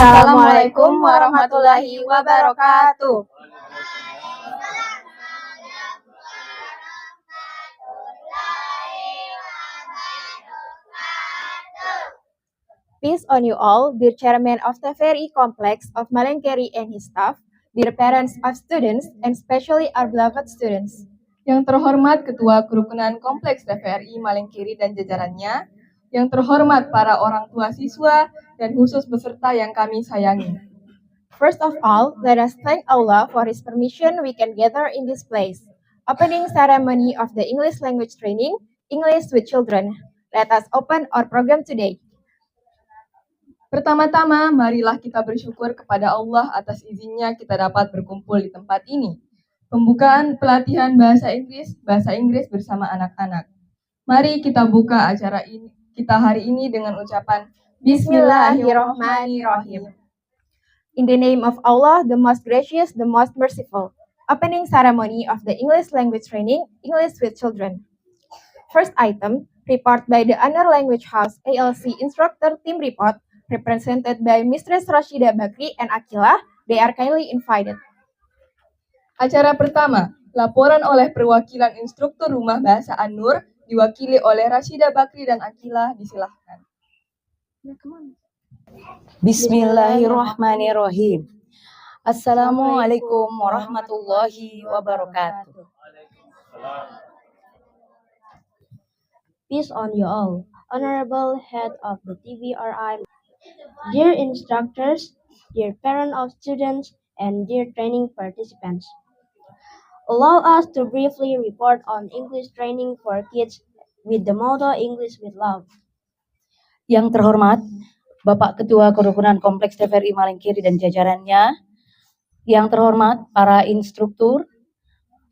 Assalamualaikum warahmatullahi wabarakatuh. Peace on you all, dear Chairman of the Ferry Complex of Malengkeri and his staff, dear parents of students, and especially our beloved students. Yang terhormat Ketua Kerukunan Kompleks TVRI Malengkeri dan jajarannya, yang terhormat para orang tua siswa, dan khusus peserta yang kami sayangi. First of all, let us thank Allah for His permission we can gather in this place. Opening ceremony of the English language training, English with Children. Let us open our program today. Pertama-tama, marilah kita bersyukur kepada Allah atas izinnya kita dapat berkumpul di tempat ini. Pembukaan pelatihan bahasa Inggris bersama anak-anak. Mari kita buka acara kita hari ini dengan ucapan Bismillahirrahmanirrahim. In the name of Allah, the most gracious, the most merciful. Opening ceremony of the English language training, English with Children. First item, report by the Honor Language House ALC Instructor Team Report, represented by Mistress Rashida Bakri and Akila. They are kindly invited. Acara pertama, laporan oleh perwakilan instruktur Rumah Bahasa An-Nur, diwakili oleh Rashida Bakri dan Akila, disilahkan. Bismillahirrahmanirrahim. Assalamualaikum warahmatullahi wabarakatuh. Peace on you all, Honorable Head of the TVRI, dear instructors, dear parents of students, and dear training participants. Allow us to briefly report on English training for kids with the motto English with Love. Yang terhormat, Bapak Ketua Kerukunan Kompleks TVRI Malengkeri dan jajarannya, yang terhormat para instruktur,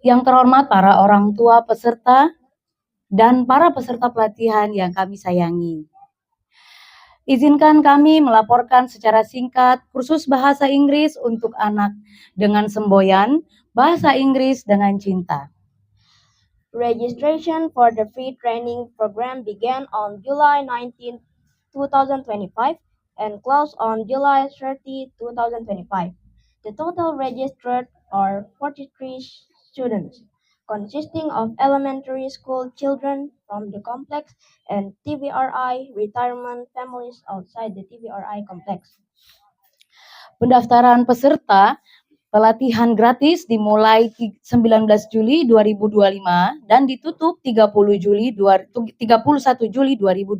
yang terhormat para orang tua peserta, dan para peserta pelatihan yang kami sayangi. Izinkan kami melaporkan secara singkat kursus bahasa Inggris untuk anak dengan semboyan Bahasa Inggris dengan Cinta. Registration for the free training program began on July 19, 2025 and closed on July 30, 2025. The total registered are 43 students, consisting of elementary school children from the complex and TVRI retirement families outside the TVRI complex. Pendaftaran peserta pelatihan gratis dimulai 19 Juli 2025 dan ditutup 31 Juli 2025.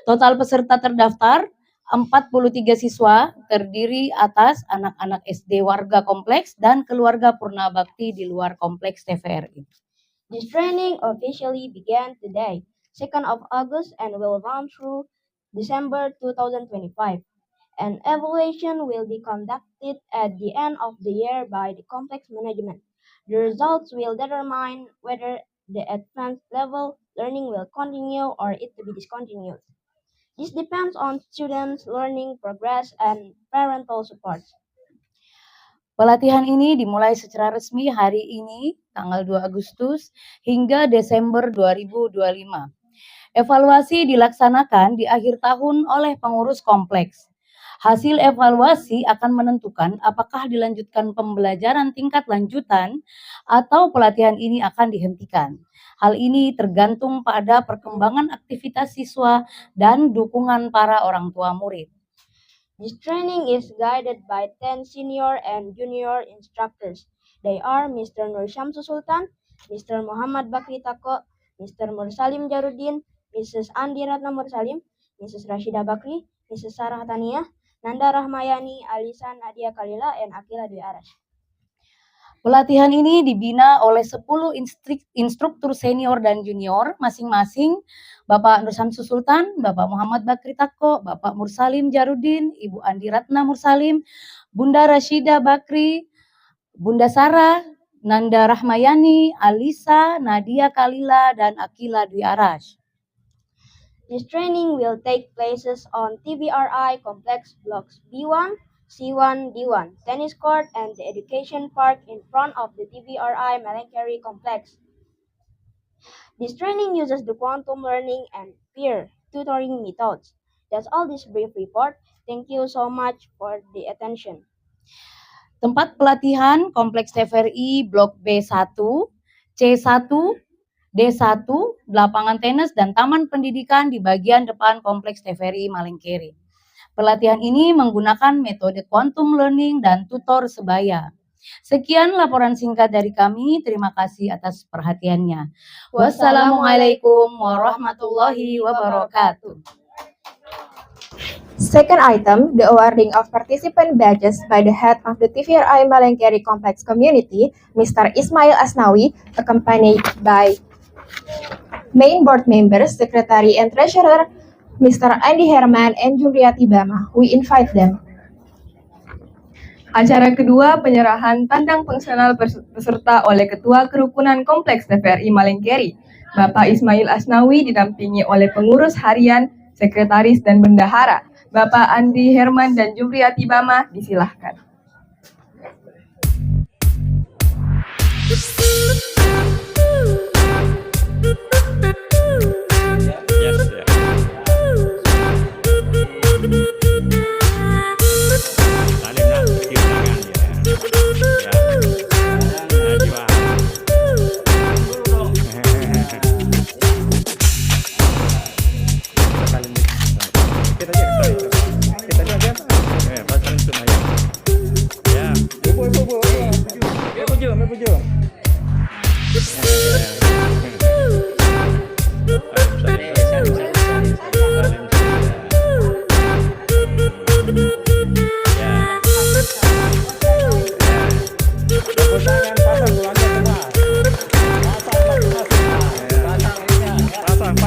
Total peserta terdaftar 43 siswa, terdiri atas anak-anak SD warga kompleks dan keluarga Purna Bakti di luar kompleks TVRI. This training officially began today, 2nd of August, and will run through December 2025. An evaluation will be conducted at the end of the year by the complex management. The results will determine whether the advanced level learning will continue or it to be discontinued. This depends on students' learning progress and parental support. Pelatihan ini dimulai secara resmi hari ini, tanggal 2 Agustus, hingga Desember 2025. Evaluasi dilaksanakan di akhir tahun oleh pengurus kompleks. Hasil evaluasi akan menentukan apakah dilanjutkan pembelajaran tingkat lanjutan atau pelatihan ini akan dihentikan. Hal ini tergantung pada perkembangan aktivitas siswa dan dukungan para orang tua murid. This training is guided by 10 senior and junior instructors. They are Mr. Nur Syamsu Sultan, Mr. Muhammad Bakri Tako, Mr. Mursalim Jarudin, Mrs. Andi Ratna Mursalim, Mrs. Rashida Bakri, Mrs. Sarah Taniyah, Nanda Rahmayani, Alisa Nadia Kalila, and Akila Dwi Arash. Pelatihan ini dibina oleh 10 instruktur senior dan junior masing-masing, Bapak Nur Syamsu Sultan, Bapak Muhammad Bakri Tako, Bapak Mursalim Jarudin, Ibu Andi Ratna Mursalim, Bunda Rashida Bakri, Bunda Sarah, Nanda Rahmayani, Alisa, Nadia Kalila, dan Akila Dwi Arash. This training will take places on TVRI Complex Blocks B1, C1, D1, tennis court, and the education park in front of the TVRI Malengkeri complex. This training uses the quantum learning and peer tutoring methods. That's all this brief report. Thank you so much for the attention. Tempat pelatihan Kompleks TVRI Blok B1, C1, D1, lapangan tenis dan taman pendidikan di bagian depan Kompleks TVRI Malengkeri. Pelatihan ini menggunakan metode quantum learning dan tutor sebaya. Sekian laporan singkat dari kami. Terima kasih atas perhatiannya. Wassalamualaikum warahmatullahi wabarakatuh. Second item, the awarding of participant badges by the head of the TVRI Malengkeri Complex Community, Mr. Ismail Asnawi, accompanied by main board members, secretary and treasurer, Mr. Andi Herman and Jumriyati Bama. We invite them. Acara kedua, penyerahan tandang fungsional peserta oleh Ketua Kerukunan Kompleks TVRI Malengkeri, Bapak Ismail Asnawi didampingi oleh pengurus harian, sekretaris dan bendahara, Bapak Andi Herman dan Jumriyati Bama, disilahkan.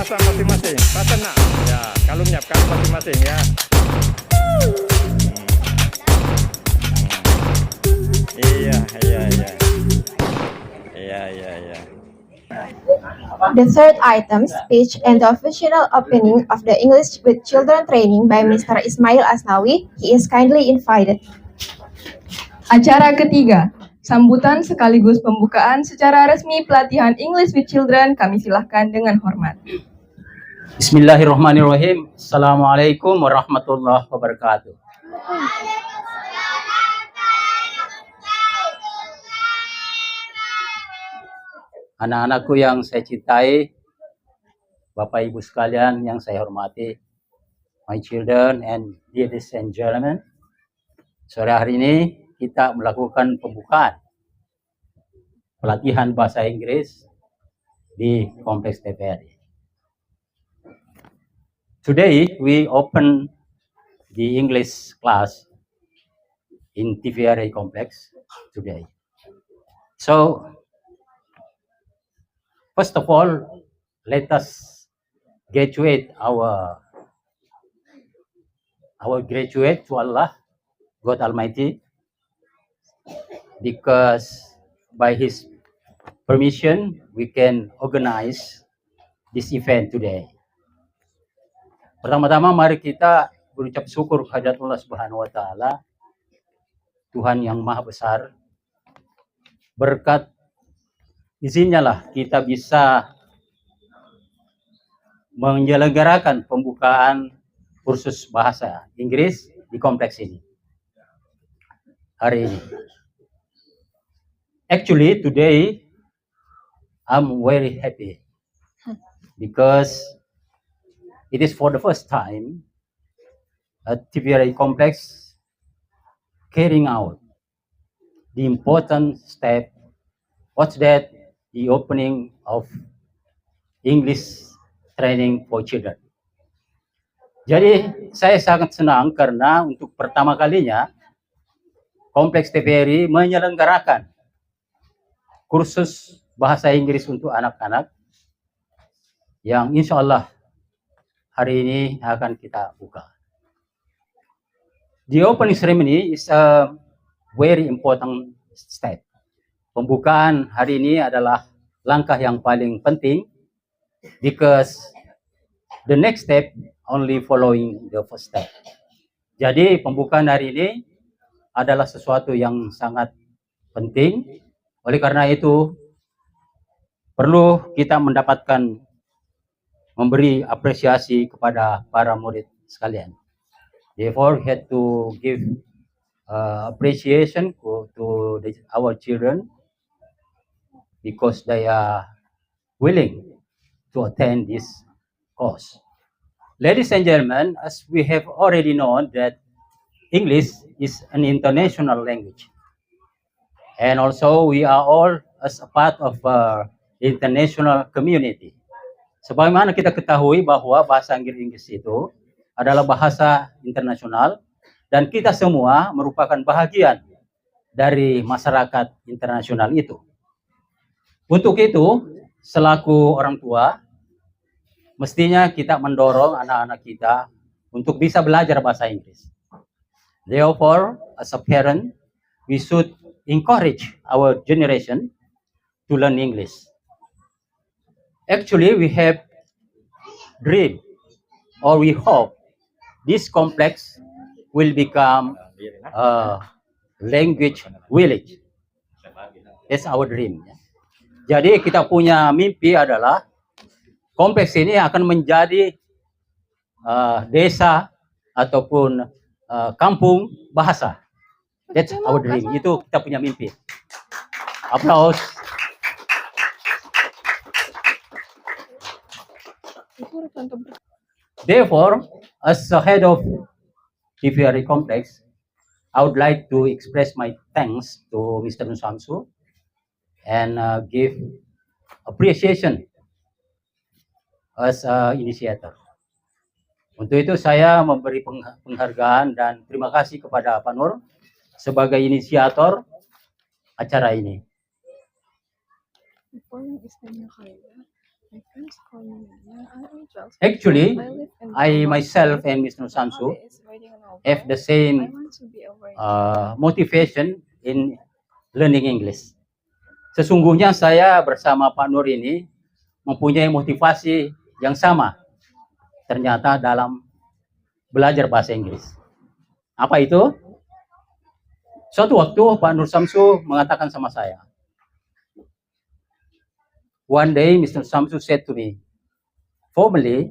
Pasang masing-masing, pasang nak. Ya, kalau menyiapkan masing-masing ya. Iya. The third item, speech and the official opening of the English with Children training by Mr. Ismail Asnawi. He is kindly invited. Acara ketiga, sambutan sekaligus pembukaan secara resmi pelatihan English with Children, kami silahkan dengan hormat. Bismillahirrahmanirrahim. Assalamualaikum warahmatullahi wabarakatuh. Anak-anakku yang saya cintai, Bapak Ibu sekalian yang saya hormati, my children and ladies and gentlemen, sore hari ini kita melakukan pembukaan pelatihan bahasa Inggris di Kompleks TVRI. Today we open the English class in TVRI Complex today. So first of all, let us graduate our graduate to Allah, God Almighty, because by His permission we can organize this event today. Pertama-tama mari kita berucap syukur kehadirat Allah Subhanahu wa taala, Tuhan yang Maha Besar. Berkat izinnya lah kita bisa menyelenggarakan pembukaan kursus bahasa Inggris di kompleks ini hari ini. Actually today I'm very happy because it is for the first time at TVRI Complex carrying out the important step. What's that? The opening of English training for children. Jadi saya sangat senang karena untuk pertama kalinya Kompleks TVRI menyelenggarakan kursus bahasa Inggris untuk anak-anak yang insya Allah hari ini akan kita buka. The opening ceremony is a very important step. Pembukaan hari ini adalah langkah yang paling penting because the next step only following the first step. Jadi pembukaan hari ini adalah sesuatu yang sangat penting. Oleh karena itu perlu kita memberi apresiasi kepada para murid sekalian. Therefore, we had to give appreciation to our children because they are willing to attend this course. Ladies and gentlemen, as we have already known that English is an international language. And also we are all as a part of international community. Sebagaimana kita ketahui bahwa bahasa Inggris itu adalah bahasa internasional dan kita semua merupakan bahagian dari masyarakat internasional itu. Untuk itu, selaku orang tua, mestinya kita mendorong anak-anak kita untuk bisa belajar bahasa Inggris. Therefore, as a parent, we should encourage our generation to learn English. Actually, we have dream or we hope this complex will become a language village. That's our dream. Jadi kita punya mimpi adalah kompleks ini akan menjadi desa ataupun kampung bahasa. That's our dream. Itu kita punya mimpi. Aplaus. Therefore, as the head of TVRI Complex, I would like to express my thanks to Mr. Nusamsu and give appreciation as initiator. Untuk itu saya memberi penghargaan dan terima kasih kepada Pak Nur sebagai inisiator acara ini. Actually, I myself and Mr. Samsu have the same motivation in learning English. Sesungguhnya saya bersama Pak Nur ini mempunyai motivasi yang sama ternyata dalam belajar bahasa Inggris. Apa itu? Suatu waktu Pak Nur Samsu mengatakan sama saya, one day Mr. Samsu said to me, formally,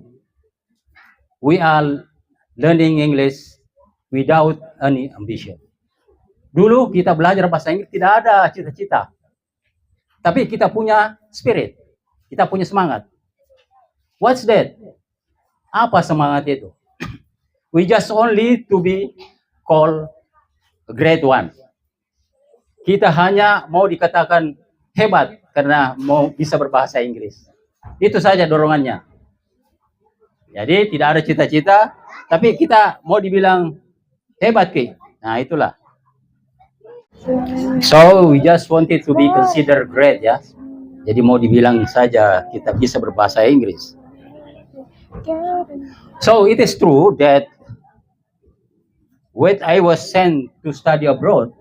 we are learning English without any ambition. Dulu kita belajar bahasa Inggris tidak ada cita-cita. Tapi kita punya spirit. Kita punya semangat. What's that? Apa semangat itu? We just only to be called grade 1. Kita hanya mau dikatakan hebat karena mau bisa berbahasa Inggris. Itu saja dorongannya. Jadi tidak ada cita-cita, tapi kita mau dibilang hebat Ki. Nah, itulah. So we just wanted to be considered great ya. Jadi mau dibilang saja kita bisa berbahasa Inggris. So it is true that when I was sent to study abroad,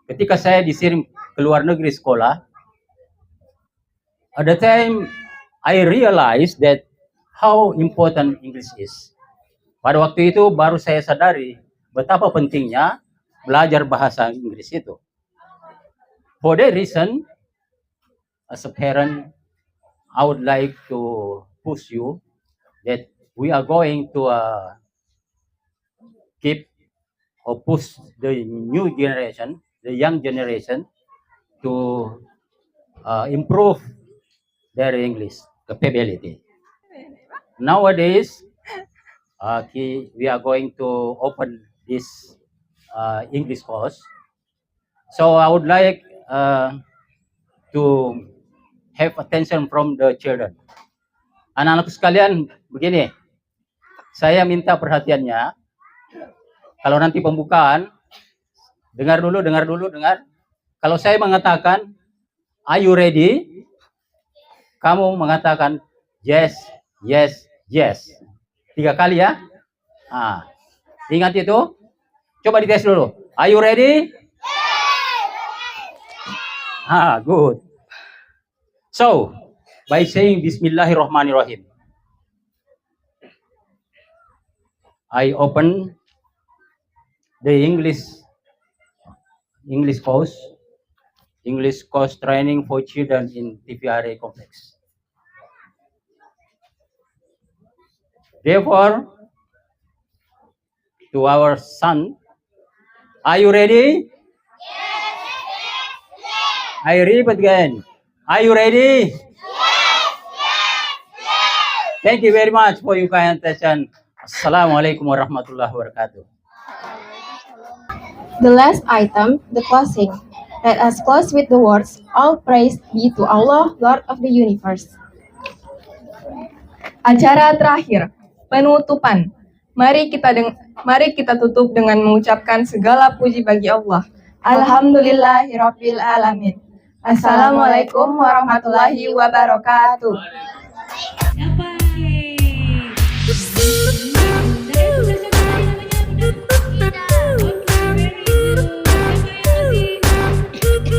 ketika saya dikirim ke luar negeri sekolah, at the time I realized that how important English is. Pada waktu itu baru saya sadari betapa pentingnya belajar bahasa Inggris itu. For that reason, as a parent, I would like to push you that we are going to keep or push the new generation, the young generation, to improve their English capability. Nowadays, we are going to open this English course. So I would like to have attention from the children. Anak-anakku sekalian, begini, saya minta perhatiannya. Kalau nanti pembukaan, dengar dulu. Kalau saya mengatakan, are you ready? Kamu mengatakan, yes, yes, yes. 3 kali ya. Ingat itu. Coba dites dulu. Are you ready? Good. So, by saying Bismillahirrahmanirrahim, I open the English course training for children in TVRI Complex. Therefore, to our son. Are you ready? I repeat again. Are you ready? Thank you very much for your kind attention. Assalamualaikum warahmatullahi wabarakatuh. The last item, the closing. Let us close with the words, all praise be to Allah, Lord of the universe. Acara terakhir, penutupan. Mari kita tutup dengan mengucapkan segala puji bagi Allah. Alhamdulillahirabbil alamin. Assalamualaikum warahmatullahi wabarakatuh.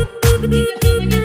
Kita